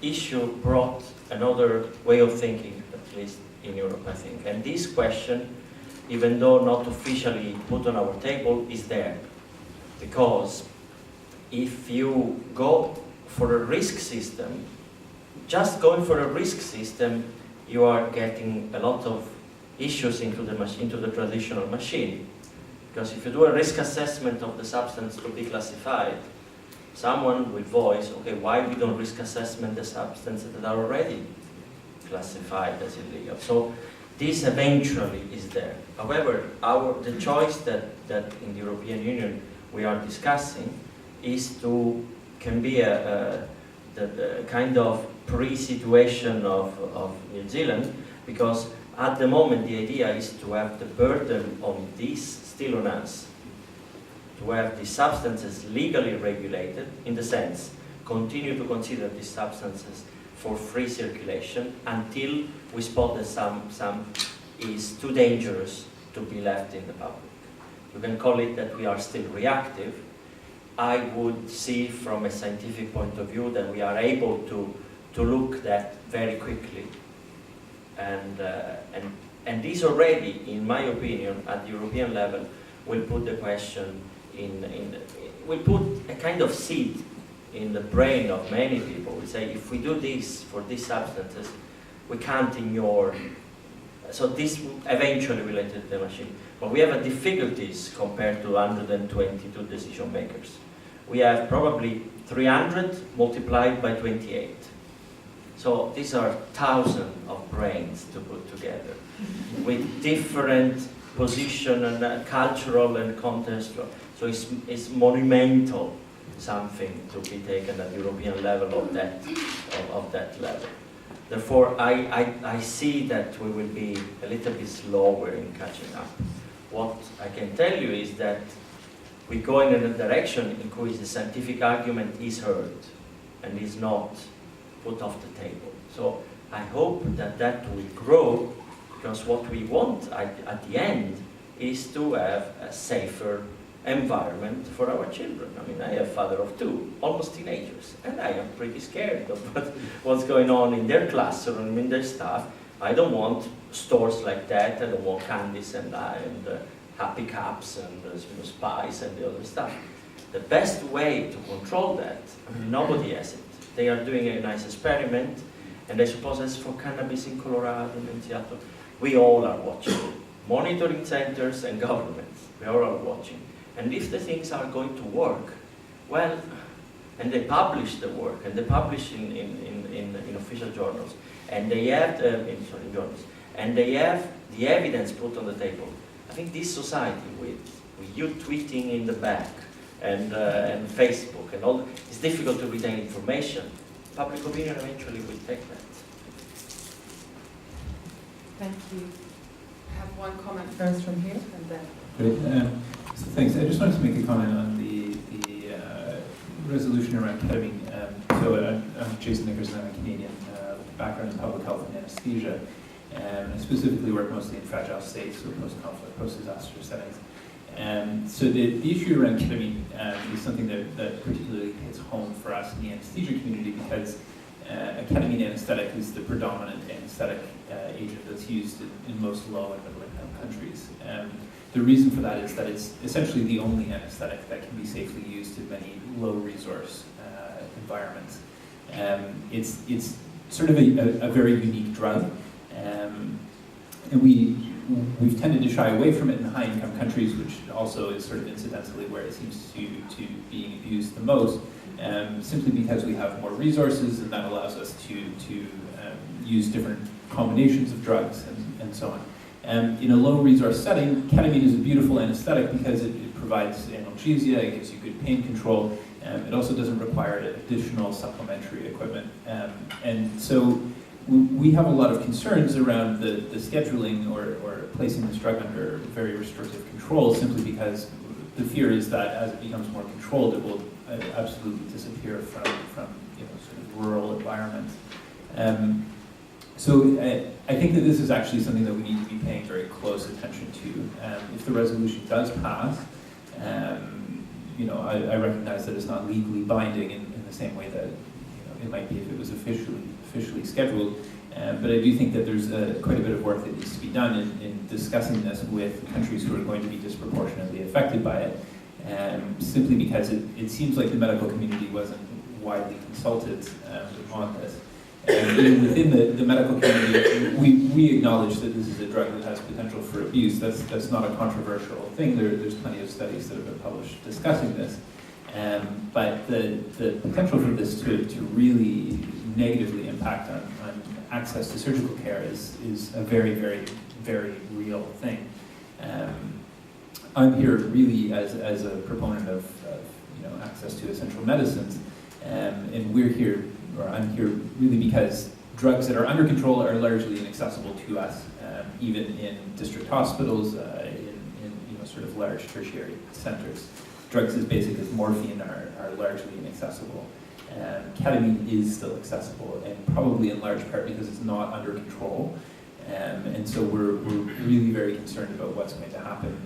issue brought another way of thinking, at least in Europe, I think. And this question, even though not officially put on our table, is there. Because if you go for a risk system, just going for a risk system, you are getting a lot of issues into the traditional machine. Because if you do a risk assessment of the substance to be classified, someone will voice, okay, why we don't risk assessment the substances that are already classified as illegal? So this eventually is there. However, the choice that in the European Union we are discussing can be the kind of pre-situation of New Zealand, because at the moment the idea is to have the burden on this still on us, to have these substances legally regulated, in the sense, continue to consider these substances for free circulation until we spot that some is too dangerous to be left in the public. You can call it that we are still reactive. I would see from a scientific point of view that we are able to look that very quickly. And this already, in my opinion, at the European level, will put the question will put a kind of seed in the brain of many people. We say, if we do this for these substances, we can't ignore. So this eventually related to the machine. But we have difficulties compared to 122 decision makers. We have probably 300 multiplied by 28. So these are thousands of brains to put together with different position and cultural and contextual. So it's monumental something to be taken at European level of that level. Therefore, I see that we will be a little bit slower in catching up. What I can tell you is that we go in a direction in which the scientific argument is heard and is not put off the table. So I hope that will grow, because what we want at the end is to have a safer environment for our children. I mean, I am a father of two, almost teenagers, and I am pretty scared of what's going on in their classroom, in their stuff. I don't want stores like that. I don't want candies and Happy Cups and spice and the other stuff. The best way to control that, I mean, nobody has it. They are doing a nice experiment, and I suppose as for cannabis in Colorado and Seattle, we all are watching. Monitoring centers and governments, we are all watching. And if the things are going to work, well, and they publish the work, and they publish in official journals, and they have journals, and they have the evidence put on the table. I think this society, with you tweeting in the back, and Facebook, and all, it's difficult to retain information. Public opinion eventually will take that. Thank you. I have one comment first from here, and then. Great. So thanks. I just wanted to make a comment on the resolution around ketamine. I'm Jason Nickerson. I'm a Canadian with background in public health and anesthesia. I specifically work mostly in fragile states, so post-conflict, post-disaster settings. So the issue around ketamine is something that particularly hits home for us in the anesthesia community, because a ketamine anesthetic is the predominant anesthetic agent that's used in most low and middle income countries. The reason for that is that it's essentially the only anesthetic that can be safely used in many low resource environments. It's sort of a very unique drug, and we've tended to shy away from it in high income countries, which also is sort of incidentally where it seems to be abused the most, simply because we have more resources, and that allows us to use different combinations of drugs and so on. In a low resource setting, ketamine is a beautiful anesthetic because it provides analgesia, it gives you good pain control, it also doesn't require additional supplementary equipment. And so we have a lot of concerns around the scheduling or placing this drug under very restrictive control, simply because the fear is that as it becomes more controlled, it will absolutely disappear from sort of rural environments. So I think that this is actually something that we need to be paying very close attention to. If the resolution does pass, I recognize that it's not legally binding in the same way that it might be if it was officially scheduled. But I do think that there's quite a bit of work that needs to be done in discussing this with countries who are going to be disproportionately affected by it, simply because it seems like the medical community wasn't widely consulted on this. And even within the medical community, we acknowledge that this is a drug that has potential for abuse. That's not a controversial thing. There's plenty of studies that have been published discussing this. But the potential for this to really negatively impact on access to surgical care is a very, very, very real thing. I'm here really as a proponent of access to essential medicines, and we're here, or I'm here really because drugs that are under control are largely inaccessible to us, even in district hospitals, in sort of large tertiary centers. Drugs as basic as morphine are largely inaccessible. Ketamine is still accessible, and probably in large part because it's not under control. And so we're really very concerned about what's going to happen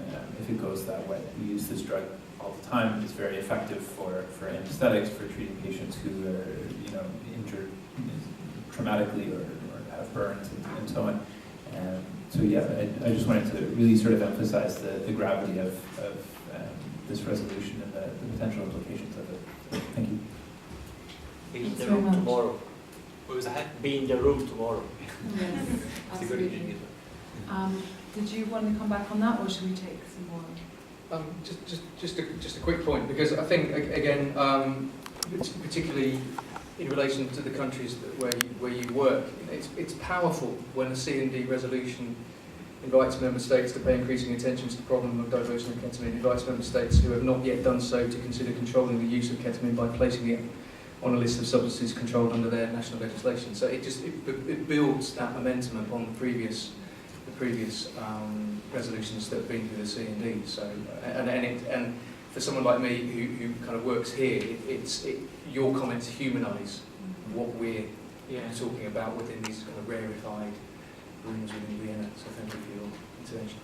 if it goes that way. We use this drug all the time. It's very effective for anesthetics, for treating patients who are injured traumatically or have burns and so on. So yeah, I just wanted to really sort of emphasize the gravity of this resolution and the potential implications of it. So, thank you. Be in the room tomorrow. What was that? Be in the room tomorrow. Yes, absolutely. Did you want to come back on that, or should we take some more? Just a quick point, because I think again, particularly in relation to the countries where you work, it's powerful when a CND resolution invites member states to pay increasing attention to the problem of diversion of ketamine, invites member states who have not yet done so to consider controlling the use of ketamine by placing it on a list of substances controlled under their national legislation. So it builds that momentum upon the previous resolutions that have been through the CND. So and for someone like me who kind of works here, your comments humanise what we're talking about within these kind of rarefied rooms within Vienna. So thank you for your intervention.